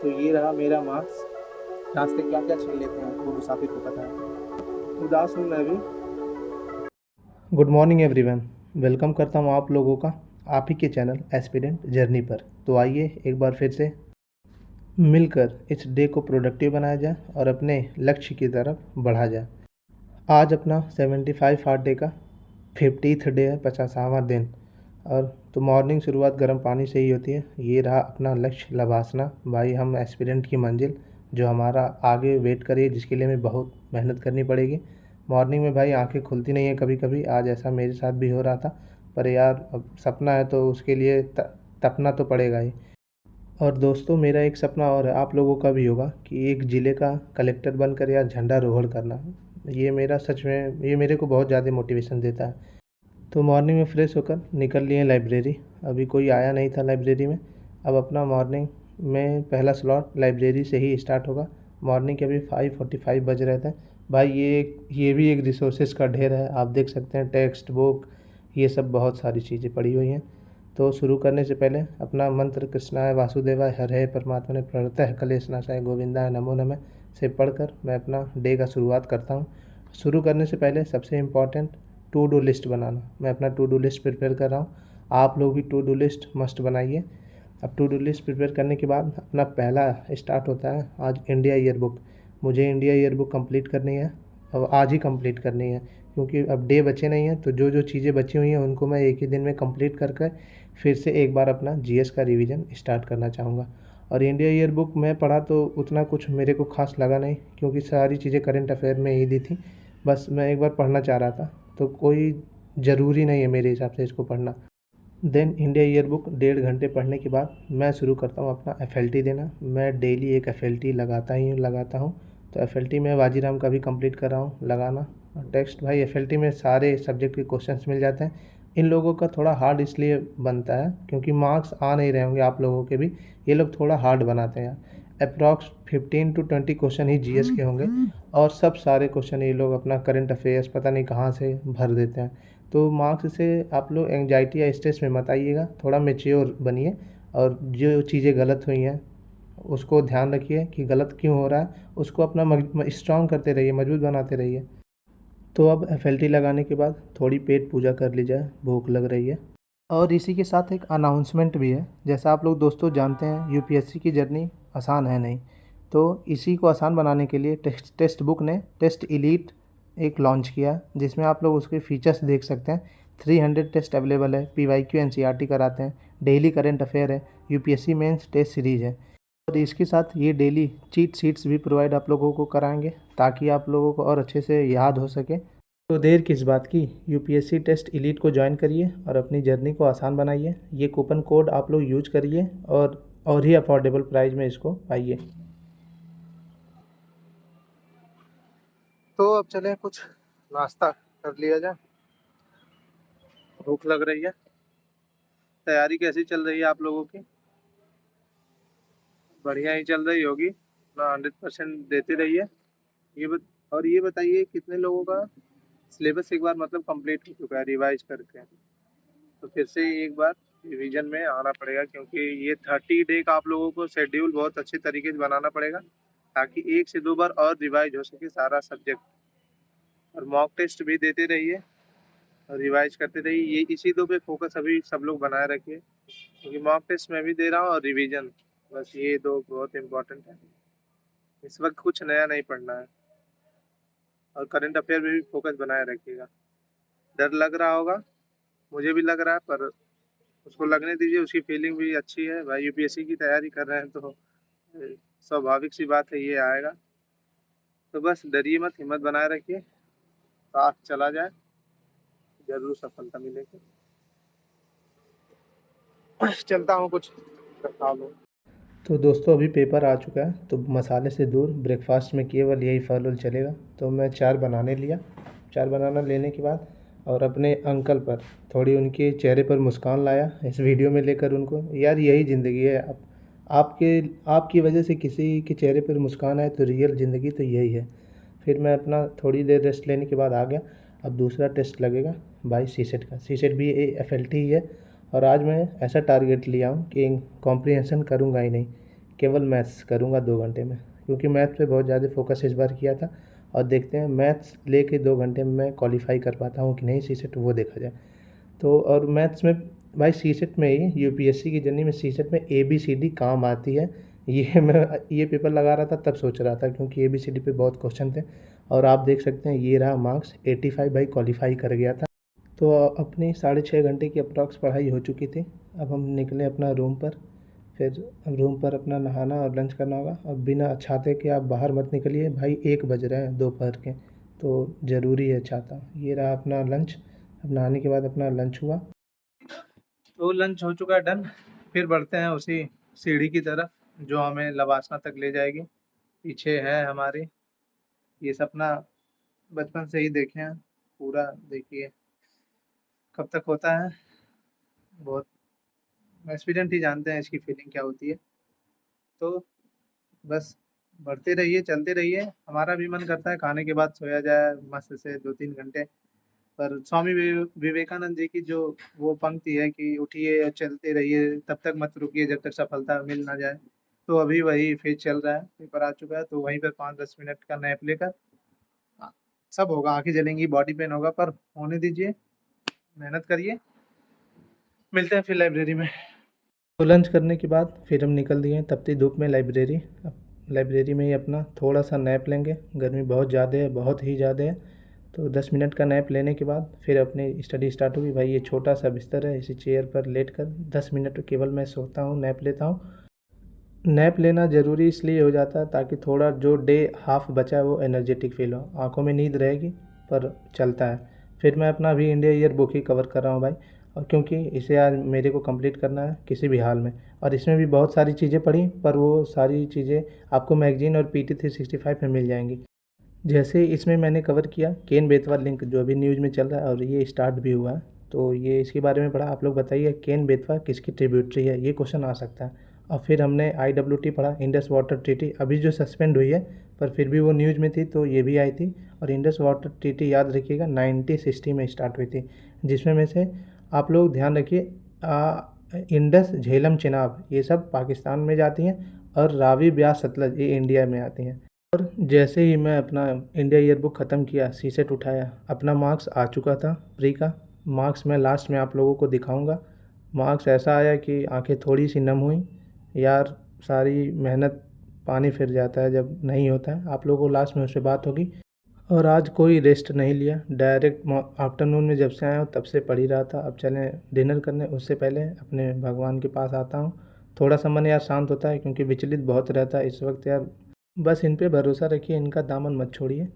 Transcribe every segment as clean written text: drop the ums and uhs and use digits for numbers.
तो ये रहा मेरा मार्क्स। रास्ते क्या क्या छीन लेते हैं वो मुसाफिर को पता है। उदास हूँ मैं भी। Good morning everyone. वेलकम करता हूँ आप लोगों का आप ही के चैनल एस्पिरेंट जर्नी पर। तो आइए एक बार फिर से मिलकर इस डे को प्रोडक्टिव बनाया जाए और अपने लक्ष्य की तरफ बढ़ा जाए। आज अपना 75 हार्ड डे का 50th डे है, 50वां दिन। और तो मॉर्निंग शुरुआत गर्म पानी से ही होती है। ये रहा अपना लक्ष्य लवासना भाई, हम एस्पिरेंट की मंजिल जो हमारा आगे वेट करिए, जिसके लिए हमें बहुत मेहनत करनी पड़ेगी। मॉर्निंग में भाई आंखें खुलती नहीं है कभी कभी, आज ऐसा मेरे साथ भी हो रहा था। पर यार अब सपना है तो उसके लिए तपना तो पड़ेगा ही। और दोस्तों मेरा एक सपना और है, आप लोगों का भी होगा, कि एक ज़िले का कलेक्टर बनकर यार झंडारोहण करना। ये मेरा सच में, ये मेरे को बहुत ज़्यादा मोटिवेशन देता है। तो मॉर्निंग में फ्रेश होकर निकल लिए लाइब्रेरी। अभी कोई आया नहीं था लाइब्रेरी में। अब अपना मॉर्निंग में पहला स्लॉट लाइब्रेरी से ही स्टार्ट होगा। मॉर्निंग के अभी 5:45 बज रहे थे। भाई ये भी एक रिसोर्सेज का ढेर है, आप देख सकते हैं, टेक्स्ट बुक, ये सब बहुत सारी चीज़ें पड़ी हुई हैं। तो शुरू करने से पहले अपना मंत्र कृष्णाय वासुदेवाय हरे परमात्मा ने प्रणतः क्लेशनाशाय गोविंदाय नमो नमः से पढ़कर मैं अपना डे का शुरुआत करता हूँ। शुरू करने से पहले सबसे इम्पॉर्टेंट टू डू लिस्ट बनाना। मैं अपना टू डू लिस्ट प्रिपेयर कर रहा हूँ। आप लोग भी टू डू लिस्ट मस्ट बनाइए। अब टू डू लिस्ट प्रिपेयर करने के बाद अपना पहला स्टार्ट होता है आज इंडिया ईयर बुक। मुझे इंडिया ईयर बुक कंप्लीट करनी है, और आज ही कंप्लीट करनी है, क्योंकि अब डे बचे नहीं हैं। तो जो जो चीज़ें बची हुई हैं उनको मैं एक ही दिन में कंप्लीट कर फिर से एक बार अपना जीएस का रिवीजन स्टार्ट करना चाहूँगा। और इंडिया ईयर बुक मैं पढ़ा तो उतना कुछ मेरे को खास लगा नहीं, क्योंकि सारी चीज़ें करंट अफेयर में ही दी थी। बस मैं एक बार पढ़ना चाह रहा था, तो कोई ज़रूरी नहीं है मेरे हिसाब से इसको पढ़ना। देन इंडिया ईयर बुक 1.5 घंटे पढ़ने के बाद मैं शुरू करता हूँ अपना एफएलटी देना। मैं डेली एक एफएलटी लगाता हूँ। तो एफएलटी में वाजीराम का भी कंप्लीट कर रहा हूँ लगाना। और टेक्स्ट भाई एफएलटी में सारे सब्जेक्ट के क्वेश्चंस मिल जाते हैं। इन लोगों का थोड़ा हार्ड इसलिए बनता है क्योंकि मार्क्स आ नहीं रहे होंगे आप लोगों के भी, ये लोग थोड़ा हार्ड बनाते हैं। Approx 15 to 20 question he GS के होंगे, और सब सारे क्वेश्चन ये लोग अपना करंट अफेयर्स पता नहीं कहाँ से भर देते हैं। तो मार्क्स से आप लोग एंग्जाइटी या स्ट्रेस में मत आइएगा, थोड़ा मेच्योर बनिए। और जो चीज़ें गलत हुई हैं उसको ध्यान रखिए कि गलत क्यों हो रहा है, उसको अपना स्ट्रॉन्ग करते रहिए, मजबूत बनाते रहिए। तो अब एफएलटी लगाने के बाद थोड़ी पेट पूजा कर ली जाए, भूख लग रही है। और इसी के साथ एक अनाउंसमेंट भी है। जैसा आप लोग दोस्तों जानते हैं, यूपीएससी की जर्नी आसान है नहीं। तो इसी को आसान बनाने के लिए टेक्स्ट बुक ने टेस्ट इलीट एक लॉन्च किया, जिसमें आप लोग उसके फीचर्स देख सकते हैं। 300 टेस्ट अवेलेबल है, पीवाईक्यू एनसीईआरटी कराते हैं, डेली करंट अफेयर है, यूपीएससी मेंस टेस्ट सीरीज है। और इसके साथ ये डेली चीट शीट्स भी प्रोवाइड आप लोगों को कराएंगे, ताकि आप लोगों को और अच्छे से याद हो सके। तो देर किस बात की, यूपीएससी टेस्ट इलीट को ज्वाइन करिए और अपनी जर्नी को आसान बनाइए। ये कूपन कोड आप लोग यूज करिए और ही अफोर्डेबल प्राइस में इसको पाइए। तो अब चलें कुछ नाश्ता कर लिया जाए, भूख लग रही है। तैयारी कैसी चल रही है आप लोगों की? बढ़िया ही चल रही होगी ना, 100% देते रहिए। और ये बताइए कितने लोगों का सिलेबस एक बार मतलब कंप्लीट हो चुका है रिवाइज करके? तो फिर से एक बार रिवीजन में आना पड़ेगा, क्योंकि ये 30 डे का आप लोगों को शेड्यूल बहुत अच्छे तरीके से बनाना पड़ेगा, ताकि 1 से 2 बार और रिवाइज हो सके सारा सब्जेक्ट। और मॉक टेस्ट भी देते रहिए और रिवाइज करते रहिए। ये इसी दो पे फोकस अभी सब लोग बनाए रखिए, क्योंकि मॉक टेस्ट मैं भी दे रहा हूँ और रिवीजन, बस ये दो बहुत इंपॉर्टेंट है। इस वक्त कुछ नया नहीं पढ़ना है। और करंट अफेयर में भी फोकस बनाए रखिएगा। डर लग रहा होगा, मुझे भी लग रहा है, पर उसको लगने दीजिए, उसकी फीलिंग भी अच्छी है। भाई यूपीएससी की तैयारी कर रहे हैं तो स्वाभाविक सी बात है, ये आएगा। तो बस डरिए मत, हिम्मत बनाए रखिए, साथ चला जाए, जरूर सफलता मिलेगी। चलता हूँ, कुछ करता हूँ। तो दोस्तों अभी पेपर आ चुका है, तो मसाले से दूर ब्रेकफास्ट में केवल यही फल उल चलेगा। तो मैं 4 बनाने लिया। 4 बनाना लेने के बाद और अपने अंकल पर थोड़ी उनके चेहरे पर मुस्कान लाया, इस वीडियो में लेकर उनको। यार यही ज़िंदगी है। आपके आपकी वजह से किसी के चेहरे पर मुस्कान आए तो रियल ज़िंदगी तो यही है। फिर मैं अपना थोड़ी देर रेस्ट लेने के बाद आ गया। अब दूसरा टेस्ट लगेगा भाई सीसेट का। सीसेट भी एफएलटी ही है। और आज मैं ऐसा टारगेट लिया हूँ कि कॉम्प्रिहेंशन करूँगा ही नहीं, केवल मैथ्स करूँगा 2 घंटे में, क्योंकि मैथ पे बहुत ज़्यादा फोकस इस बार किया था। और देखते हैं मैथ्स लेके 2 घंटे में मैं क्वालिफाई कर पाता हूँ कि नहीं सीसेट, वो देखा जाए। तो और मैथ्स में भाई सीसेट में ही यूपीएससी की जर्नी में सीसेट में ABCD काम आती है। ये मैं ये पेपर लगा रहा था तब सोच रहा था, क्योंकि ABCD पे बहुत क्वेश्चन थे। और आप देख सकते हैं ये रहा मार्क्स 85, भाई क्वालिफाई कर गया था। तो अपनी 6.5 घंटे की अप्रॉक्स पढ़ाई हो चुकी थी। अब हम निकले अपना रूम पर। फिर रूम पर अपना नहाना और लंच करना होगा। अब बिना छाते के आप बाहर मत निकलिए भाई, 1 बज रहे हैं दोपहर के, तो ज़रूरी है छाता। ये रहा अपना लंच। अब नहाने के बाद अपना लंच हुआ। तो लंच हो चुका है डन। फिर बढ़ते हैं उसी सीढ़ी की तरफ जो हमें लवासना तक ले जाएगी। पीछे है हमारी, ये सपना बचपन से ही देखे हैं, पूरा देखिए कब तक होता है। बहुत एक्सपीरियंट ही जानते हैं इसकी फीलिंग क्या होती है। तो बस बढ़ते रहिए, चलते रहिए। हमारा भी मन करता है खाने के बाद सोया जाए मस्त से 2-3 घंटे। पर स्वामी विवेकानंद जी की जो वो पंक्ति है कि उठिए और चलते रहिए, तब तक मत रुकिए जब तक सफलता मिल ना जाए। तो अभी वही फेज चल रहा है, पेपर आ चुका है, तो वहीं पर 5-10 मिनट का नैप लेकर सब होगा। आंखें जलेंगी, बॉडी पेन होगा, पर होने दीजिए, मेहनत करिए। मिलते हैं फिर लाइब्रेरी में। तो लंच करने के बाद फिर हम निकल दिए तपती धूप में लाइब्रेरी। अब लाइब्रेरी में ही अपना थोड़ा सा नैप लेंगे, गर्मी बहुत ज़्यादा है, बहुत ही ज़्यादा है। तो 10 मिनट का नैप लेने के बाद फिर अपनी स्टडी स्टार्ट होगी। भाई ये छोटा सा बिस्तर है, इसी चेयर पर लेट कर 10 मिनट केवल मैं सोता हूँ, नैप लेता हूँ। नैप लेना ज़रूरी इसलिए हो जाता है ताकि थोड़ा जो डे हाफ बचा है वो एनर्जेटिक फील हो, आंखों में नींद रहेगी पर चलता है। फिर मैं अपना अभी इंडिया ईयर बुक ही कवर कर रहा हूँ भाई, और क्योंकि इसे आज मेरे को कंप्लीट करना है किसी भी हाल में। और इसमें भी बहुत सारी चीज़ें पढ़ी, पर वो सारी चीज़ें आपको मैगजीन और PT 365 में मिल जाएंगी। जैसे इसमें मैंने कवर किया केन बेतवा लिंक, जो अभी न्यूज़ में चल रहा है और ये स्टार्ट भी हुआ है, तो ये इसके बारे में पढ़ा। आप लोग बताइए केन बेतवा किसकी ट्रिब्यूटरी है, ये क्वेश्चन आ सकता है। और फिर हमने IWT पढ़ा, इंडस वाटर ट्रीटी, अभी जो सस्पेंड हुई है पर फिर भी वो न्यूज़ में थी तो ये भी आई थी। और इंडस वाटर ट्रीटी याद रखिएगा 1960 में स्टार्ट हुई थी, जिसमें में से आप लोग ध्यान रखिए इंडस, झेलम, चिनाब ये सब पाकिस्तान में जाती हैं, और रावी, ब्यास, सतलज ये इंडिया में आती हैं। और जैसे ही मैं अपना इंडिया ईयर बुक ख़त्म किया, सीसेट उठाया, अपना मार्क्स आ चुका था प्री का। मार्क्स मैं लास्ट में आप लोगों को दिखाऊंगा। मार्क्स ऐसा आया कि आंखें थोड़ी सी नम हुई यार। सारी मेहनत पानी फिर जाता है जब नहीं होता है। आप लोगों को लास्ट में उससे बात होगी। और आज कोई रेस्ट नहीं लिया, डायरेक्ट आफ्टरनून में जब से आया हूँ तब से पढ़ ही रहा था। अब चलें डिनर करने, उससे पहले अपने भगवान के पास आता हूँ। थोड़ा सा मन यार शांत होता है क्योंकि विचलित बहुत रहता है इस वक्त यार। बस इन पे भरोसा रखिए, इनका दामन मत छोड़िए।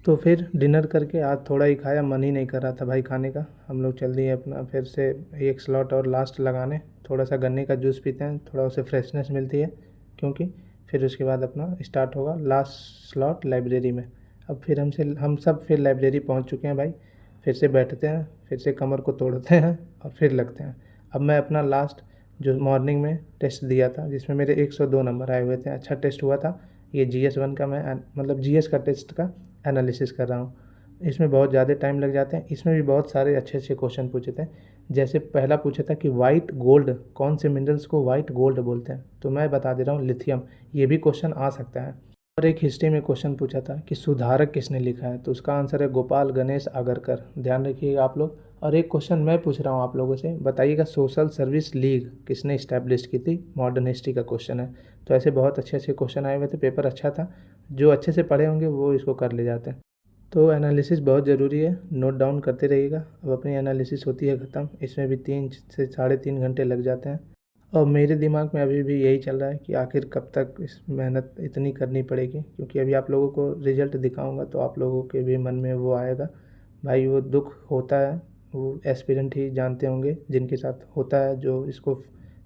तो फिर डिनर करके आज थोड़ा ही खाया, मन ही नहीं कर रहा था भाई खाने का। हम लोग चल दिए अपना फिर से एक स्लॉट और लास्ट लगाने। थोड़ा सा गन्ने का जूस पीते हैं, थोड़ा उसे फ्रेशनेस मिलती है, क्योंकि फिर उसके बाद अपना स्टार्ट होगा लास्ट स्लॉट लाइब्रेरी में। अब फिर हम सब फिर लाइब्रेरी पहुंच चुके हैं भाई। फिर से बैठते हैं, फिर से कमर को तोड़ते हैं और फिर लगते हैं। अब मैं अपना लास्ट जो मॉर्निंग में टेस्ट दिया था जिसमें मेरे 102 नंबर आए हुए थे, अच्छा टेस्ट हुआ था। ये GS1 का मैं मतलब GS का टेस्ट का एनालिसिस कर रहा हूँ। इसमें बहुत ज़्यादा टाइम लग जाते हैं। इसमें भी बहुत सारे अच्छे अच्छे क्वेश्चन पूछे थे। जैसे पहला पूछा था कि वाइट गोल्ड, कौन से मिनरल्स को वाइट गोल्ड बोलते हैं, तो मैं बता दे रहा हूँ लिथियम। ये भी क्वेश्चन आ सकता है। और एक हिस्ट्री में क्वेश्चन पूछा था कि सुधारक किसने लिखा है, तो उसका आंसर है गोपाल गणेश आगरकर, ध्यान रखिएगा आप लोग। और एक क्वेश्चन मैं पूछ रहा हूँ आप लोगों से, बताइएगा सोशल सर्विस लीग किसने इस्टेब्लिश की थी, मॉडर्न हिस्ट्री का क्वेश्चन है। तो ऐसे बहुत अच्छे अच्छे क्वेश्चन आए हुए थे, पेपर अच्छा था। जो अच्छे से पढ़े होंगे वो इसको कर ले जाते हैं। तो एनालिसिस बहुत ज़रूरी है, नोट डाउन करते रहिएगा। अब अपनी एनालिसिस होती है ख़त्म, इसमें भी 3 से 3.5 घंटे लग जाते हैं। और मेरे दिमाग में अभी भी यही चल रहा है कि आखिर कब तक इस मेहनत इतनी करनी पड़ेगी, क्योंकि अभी आप लोगों को रिज़ल्ट दिखाऊंगा तो आप लोगों के भी मन में वो आएगा। भाई वो दुख होता है, वो एस्पिरेंट ही जानते होंगे जिनके साथ होता है, जो इसको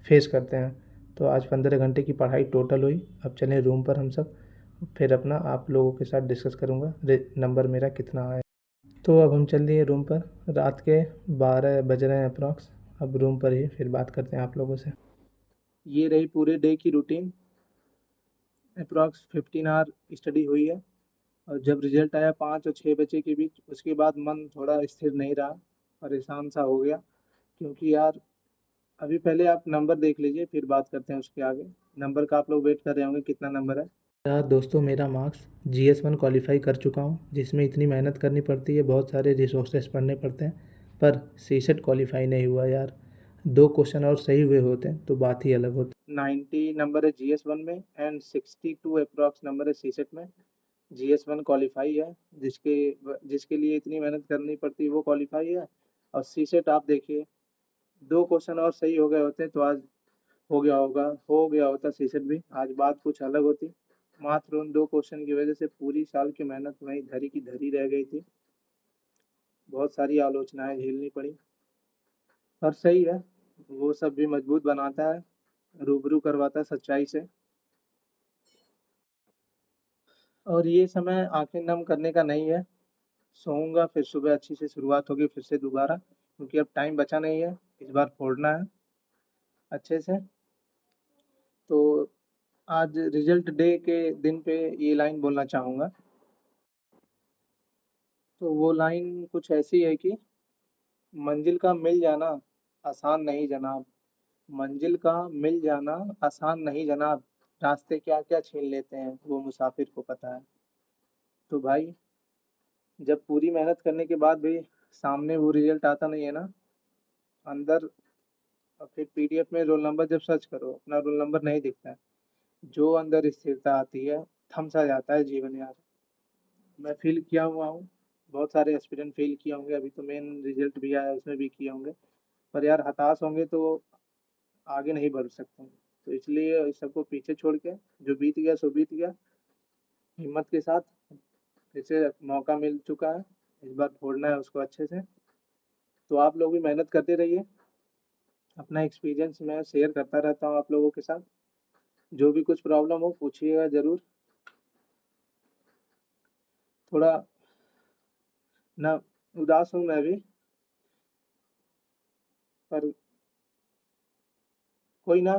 फेस करते हैं। तो आज 15 घंटे की पढ़ाई टोटल हुई। अब चलें रूम पर हम सब, फिर अपना आप लोगों के साथ डिस्कस करूँगा नंबर मेरा कितना आया। तो अब हम चल दिए रूम पर, रात के 12 बज रहे हैं अप्रॉक्स। अब रूम पर ही फिर बात करते हैं आप लोगों से। ये रही पूरे डे की रूटीन। अप्रॉक्स 15 आवर स्टडी हुई है। और जब रिजल्ट आया 5 और 6 बजे के बीच, उसके बाद मन थोड़ा स्थिर नहीं रहा, परेशान सा हो गया। क्योंकि यार अभी पहले आप नंबर देख लीजिए, फिर बात करते हैं उसके आगे। नंबर का आप लोग वेट कर रहे होंगे, कितना नंबर है? यार दोस्तों, मेरा मार्क्स GS1 क्वालिफाई कर चुका हूँ, जिसमें इतनी मेहनत करनी पड़ती है, बहुत सारे रिसोर्सेस पढ़ने पड़ते हैं, पर सीसेट क्वालिफाई नहीं हुआ यार। 2 क्वेश्चन और सही हुए होते तो बात ही अलग होती। 90 नंबर है GS1 में एंड 62 अप्रॉक्स नंबर है सीसेट में। GS1 क्वालिफाई है, जिसके जिसके लिए इतनी मेहनत करनी पड़ती है वो क्वालिफाई है। और सीसेट आप देखिए, 2 क्वेश्चन और सही हो गए होते तो आज हो गया होता सीसेट भी, आज बात कुछ अलग होती। मात्र उन 2 क्वेश्चन की वजह से पूरी साल की मेहनत वहीं धरी की धरी रह गई थी। बहुत सारी आलोचनाएं झेलनी पड़ी, पर सही है, वो सब भी मजबूत बनाता है, रूबरू करवाता है सच्चाई से। और ये समय आंखें नम करने का नहीं है। सोऊंगा, फिर सुबह अच्छी से शुरुआत होगी फिर से दोबारा, क्योंकि अब टाइम बचा नहीं है, इस बार फोड़ना है अच्छे से। तो आज रिजल्ट डे के दिन पे ये लाइन बोलना चाहूँगा। तो वो लाइन कुछ ऐसी है कि मंजिल का मिल जाना आसान नहीं जनाब, मंजिल का मिल जाना आसान नहीं जनाब, रास्ते क्या क्या छीन लेते हैं वो मुसाफिर को पता है। तो भाई, जब पूरी मेहनत करने के बाद भी सामने वो रिजल्ट आता नहीं है ना, अंदर, और फिर पीडीएफ में रोल नंबर जब सर्च करो अपना रोल नंबर नहीं दिखता है, जो अंदर स्थिरता आती है, थम सा जाता है जीवन यार। मैं फील किया हुआ हूँ, बहुत सारे एस्पिरेंट फील किए होंगे, अभी तो मेन रिजल्ट भी आया उसमें भी किए होंगे। पर यार हताश होंगे तो आगे नहीं बढ़ सकते हैं। तो इसलिए इस सबको पीछे छोड़ के, जो बीत गया सो बीत गया, हिम्मत के साथ फिर से मौका मिल चुका है, इस बार फोड़ना है उसको अच्छे से। तो आप लोग भी मेहनत करते रहिए, अपना एक्सपीरियंस मैं शेयर करता रहता हूँ आप लोगों के साथ। जो भी कुछ प्रॉब्लम हो पूछिएगा ज़रूर। थोड़ा ना उदास हूँ मैं भी, पर कोई ना,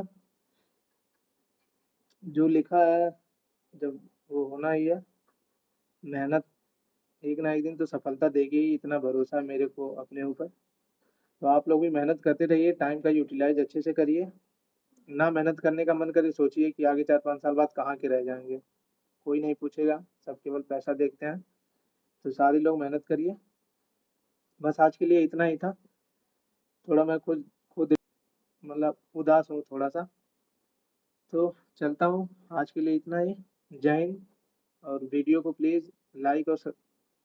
जो लिखा है जब वो होना ही है। मेहनत एक ना एक दिन तो सफलता देगी ही, इतना भरोसा है मेरे को अपने ऊपर। तो आप लोग भी मेहनत करते रहिए, टाइम का यूटिलाइज अच्छे से करिए। ना मेहनत करने का मन करे सोचिए कि आगे 4-5 साल बाद कहाँ के रह जाएंगे। कोई नहीं पूछेगा, सब केवल पैसा देखते हैं। तो सारे लोग मेहनत करिए। बस आज के लिए इतना ही था। थोड़ा मैं खुद खुद मतलब उदास हूँ थोड़ा सा, तो चलता हूँ। आज के लिए इतना ही। जय हिंद। और वीडियो को प्लीज़ लाइक और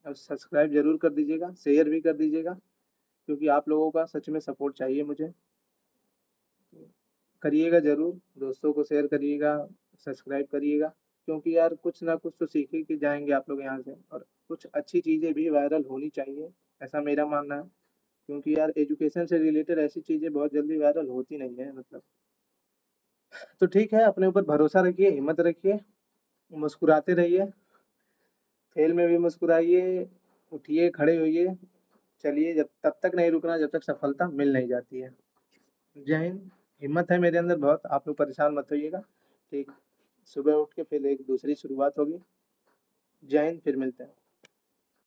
सब्सक्राइब ज़रूर कर दीजिएगा, शेयर भी कर दीजिएगा, क्योंकि आप लोगों का सच में सपोर्ट चाहिए मुझे। तो करिएगा ज़रूर, दोस्तों को शेयर करिएगा, सब्सक्राइब करिएगा, क्योंकि यार कुछ ना कुछ तो सीख ही के जाएंगे आप लोग यहाँ से, और कुछ अच्छी चीज़ें भी वायरल होनी चाहिए, ऐसा मेरा मानना है। क्योंकि यार एजुकेशन से रिलेटेड ऐसी चीज़ें बहुत जल्दी वायरल होती नहीं है मतलब। तो ठीक है, अपने ऊपर भरोसा रखिए, हिम्मत रखिए, मुस्कुराते रहिए, फेल में भी मुस्कुराइए, उठिए, खड़े होइए, चलिए, जब तब तक नहीं रुकना जब तक सफलता मिल नहीं जाती है। जय हिंद। हिम्मत है मेरे अंदर बहुत, आप लोग परेशान मत होइएगा। ठीक, सुबह उठ के फिर एक दूसरी शुरुआत होगी। जय हिंद, फिर मिलते हैं।